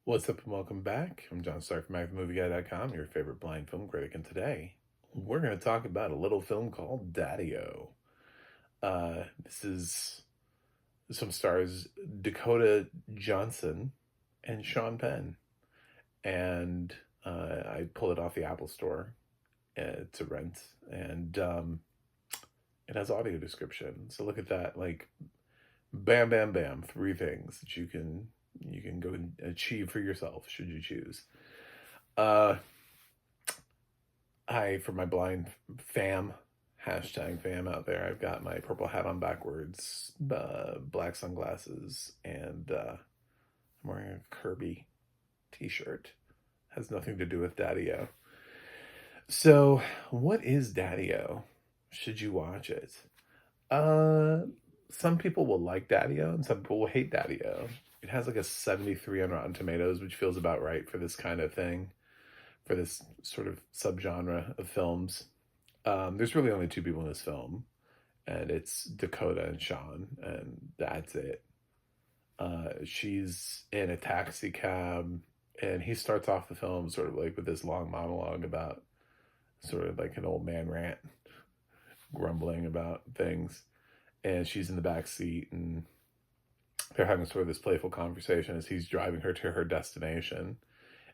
What's up and welcome back. I'm John Stark from MacTheMovieGuy.com, your favorite blind film critic, and today we're going to talk about a little film called Daddio. This is some stars Dakota Johnson and Sean Penn, and I pulled it off the Apple Store to rent, and it has audio description. So look at that, like bam, bam, bam, three things that you can go and achieve for yourself should you choose. Uh, for my blind fam, hashtag fam out there, I've got my purple hat on backwards, black sunglasses, and I'm wearing a Kirby t-shirt. Has nothing to do with Daddio. So, what is Daddio? Should you watch it? Uh, some people will like Daddio, and some people will hate Daddio. It has like a 73 on Rotten Tomatoes, which feels about right for this kind of thing, for this sort of subgenre of films. There's really only two people in this film, and it's Dakota and Sean, and that's it. She's in a taxi cab, and he starts off the film sort of like with this long monologue about sort of like an old man rant, grumbling about things. And she's in the back seat, and they're having sort of this playful conversation as he's driving her to her destination.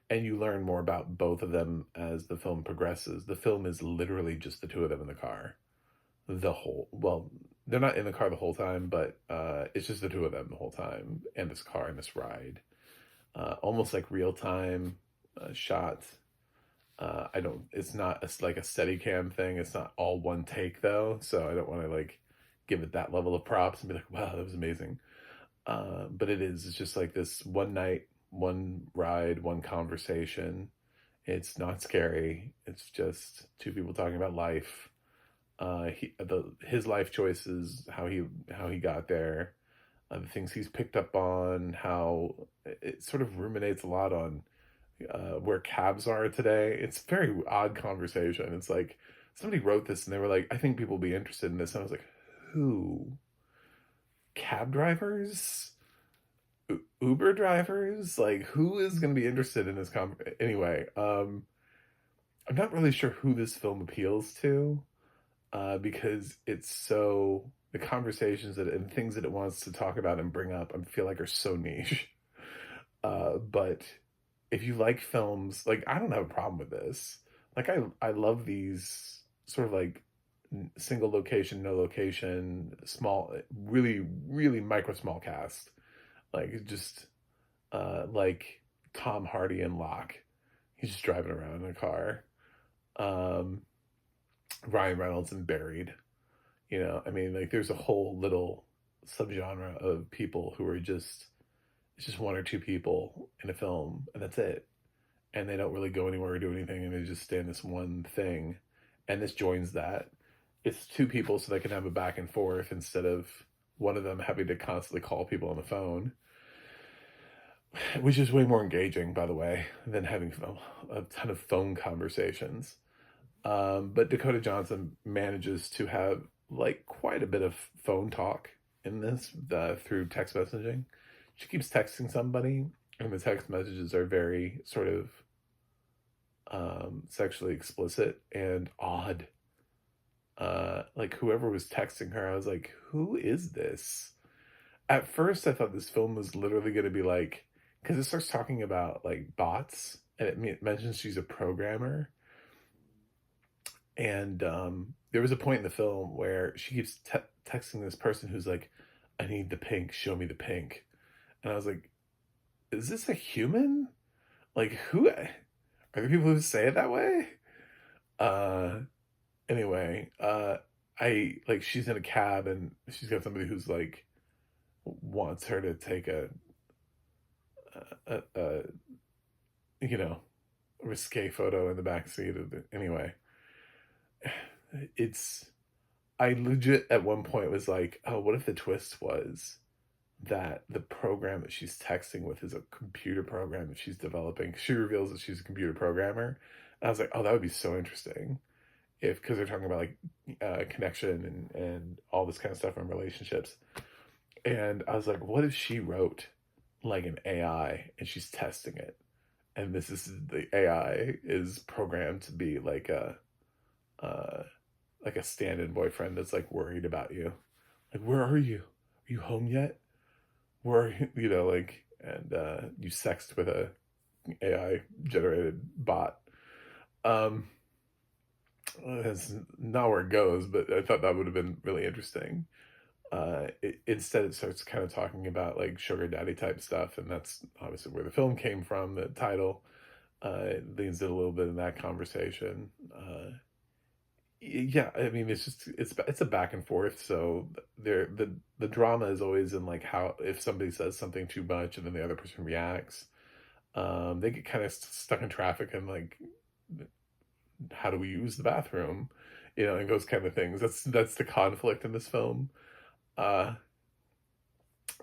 And you learn more about both of them as the film progresses. The film is literally just the two of them in the car. Well, they're not in the car the whole time, but it's just the two of them the whole time, and this car and this ride. Almost like real time shot. It's not like a steady cam thing. It's not all one take though. So I don't want to like give it that level of props and be like, wow, that was amazing. But it's just like this one night, one ride, one conversation. It's not scary. It's just two people talking about life. His life choices, how he got there, the things he's picked up on, how it sort of ruminates a lot on where cabs are today. It's a very odd conversation. It's like somebody wrote this and they were like, I think people will be interested in this. And I was like, who? Cab drivers? Uber drivers? Like, who is going to be interested in this anyway? I'm not really sure who this film appeals to, because it's so the conversations and things that it wants to talk about and bring up, I feel like are so niche. But if you like films, like I don't have a problem with this. Like I love these sort of like single location, no location, small, really, really micro small cast. Like just like Tom Hardy and Locke. He's just driving around in a car. Um, Ryan Reynolds and Buried. I mean, like there's a whole little subgenre of people who are just it's just one or two people in a film, and that's it. And they don't really go anywhere or do anything, and they just stay in this one thing. And this joins that. It's two people so they can have a back and forth instead of one of them having to constantly call people on the phone, which is way more engaging, by the way, than having a ton of phone conversations. But Dakota Johnson manages to have like quite a bit of phone talk in this through text messaging. She keeps texting somebody, and the text messages are very sort of sexually explicit and odd. Like whoever was texting her, I was like, who is this? At first, I thought this film was literally going to be like, because it starts talking about like bots, and it mentions she's a programmer. And there was a point in the film where she keeps texting this person who's like, I need the pink, show me the pink. And I was like, is this a human? Like, who are there people who say it that way? Uh, anyway, I like she's in a cab and she's got somebody who's like wants her to take a risque photo in the back seat of the anyway. It's I legit at one point was like, oh, what if the twist was that the program that she's texting with is a computer program that she's developing? She reveals that she's a computer programmer. And I was like, oh, that would be so interesting if, because they're talking about like connection and all this kind of stuff in relationships. And I was like, what if she wrote like an AI, and she's testing it. And this is the AI is programmed to be uh, like a stand-in boyfriend that's like worried about you. Like, where are you? Are you home yet? Where are you? You know, like, and you sext with a AI generated bot. Um, that's not where it goes, but I thought that would have been really interesting. Instead, it starts kind of talking about like sugar daddy type stuff, and that's obviously where the film came from. The title leans in a little bit in that conversation. Yeah, I mean, it's a back and forth. So the drama is always in like how if somebody says something too much and then the other person reacts, they get kind of stuck in traffic and like how do we use the bathroom, you know, and those kind of things. That's the conflict in this film. Uh,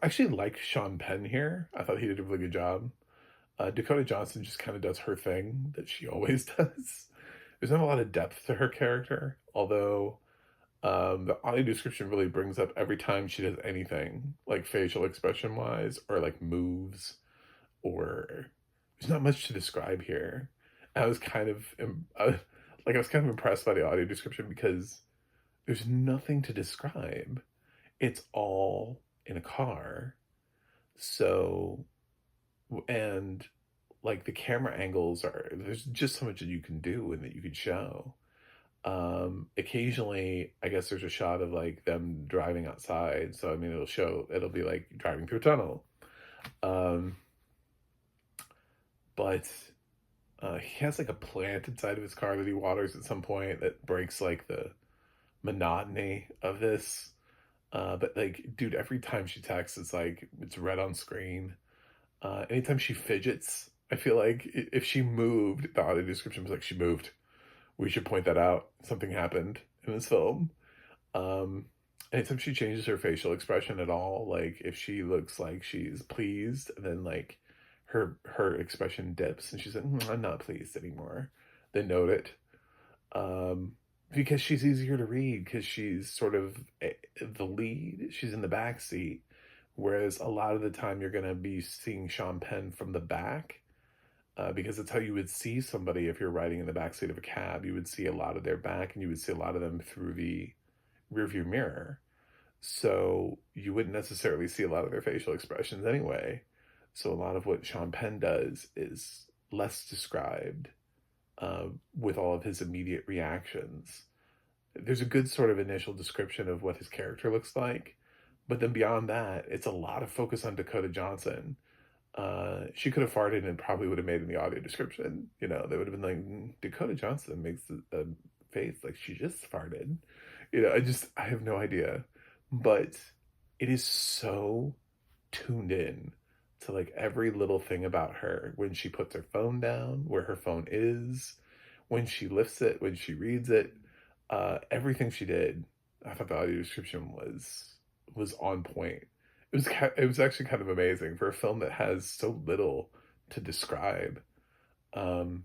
I actually like Sean Penn here. I thought he did a really good job. Dakota Johnson just kind of does her thing that she always does. There's not a lot of depth to her character, although the audio description really brings up every time she does anything, like facial expression wise, or like moves, or there's not much to describe here. I was kind of I was kind of impressed by the audio description because there's nothing to describe. It's all in a car. So, and like the camera angles are, there's just so much that you can do and that you could show. Occasionally, I guess there's a shot of like them driving outside. So, I mean, it'll be like driving through a tunnel. Um, but he has like a plant inside of his car that he waters at some point that breaks like the monotony of this. But like, dude, every time she texts, it's red on screen. Anytime she fidgets, I feel like if she moved, the audio description was like she moved. We should point that out. Something happened in this film. Anytime she changes her facial expression at all, like if she looks like she's pleased, and then like her expression dips, and she's like, "I'm not pleased anymore." They note it. Because she's easier to read because she's sort of the lead. She's in the back seat, whereas a lot of the time you're going to be seeing Sean Penn from the back, because that's how you would see somebody if you're riding in the back seat of a cab. You would see a lot of their back, and you would see a lot of them through the rearview mirror. So you wouldn't necessarily see a lot of their facial expressions anyway. So a lot of what Sean Penn does is less described, with all of his immediate reactions. There's a good sort of initial description of what his character looks like, but then beyond that, it's a lot of focus on Dakota Johnson. She could have farted and it probably would have made in the audio description. You know, they would have been like, Dakota Johnson makes a face like she just farted. You know, I have no idea. But it is so tuned in to like every little thing about her, when she puts her phone down, where her phone is, when she lifts it, when she reads it, everything she did. I thought the audio description was on point. It was actually kind of amazing for a film that has so little to describe. Um,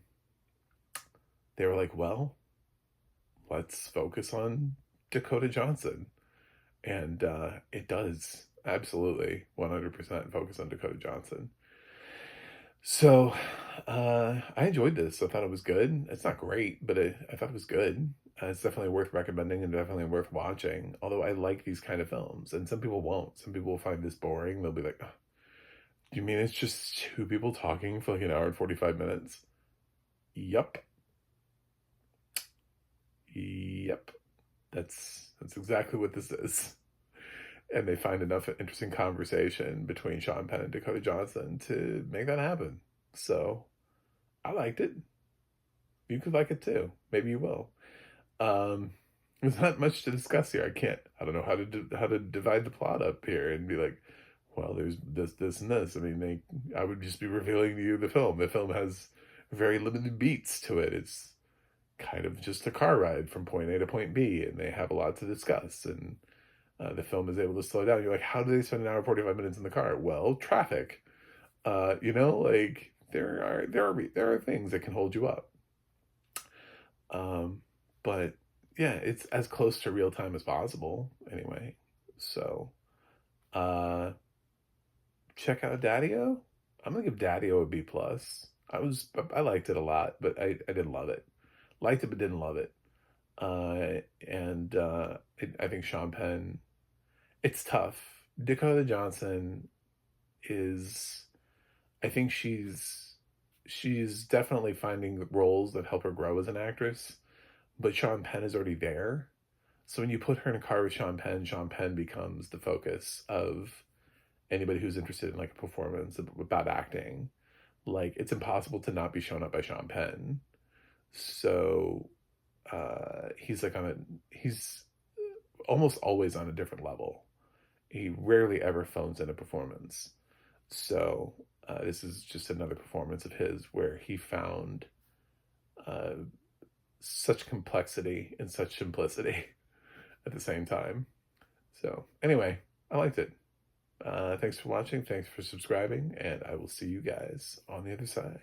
they were like, well, let's focus on Dakota Johnson, and it does absolutely 100% focus on Dakota Johnson. So I enjoyed this. I thought it was good. It's not great, but I thought it was good. It's definitely worth recommending and definitely worth watching. Although I like these kind of films, and some people won't. Some people will find this boring. They'll be like, oh, "Do you mean it's just two people talking for like an hour and 45 minutes?" Yup. Yep. That's exactly what this is. And they find enough interesting conversation between Sean Penn and Dakota Johnson to make that happen. So I liked it. You could like it too. Maybe you will. There's not much to discuss here. I don't know how to divide the plot up here and be like, well, there's this, and this. I mean, I would just be revealing to you the film. The film has very limited beats to it. It's kind of just a car ride from point A to point B, and they have a lot to discuss. And the film is able to slow down. You're like, how do they spend an hour and 45 minutes in the car? Well, traffic. You know, like there are things that can hold you up. But yeah, it's as close to real time as possible anyway. So, check out Daddio. I'm gonna give Daddio a B plus. I liked it a lot, but I didn't love it. Liked it but didn't love it. And I think Sean Penn, it's tough. Dakota Johnson is, I think she's definitely finding roles that help her grow as an actress, but Sean Penn is already there. So when you put her in a car with Sean Penn becomes the focus of anybody who's interested in like a performance about acting. Like it's impossible to not be shown up by Sean Penn. So he's like he's almost always on a different level. He rarely ever phones in a performance. So this is just another performance of his where he found uh, such complexity and such simplicity at the same time. So anyway, I liked it. Thanks for watching. Thanks for subscribing. And I will see you guys on the other side.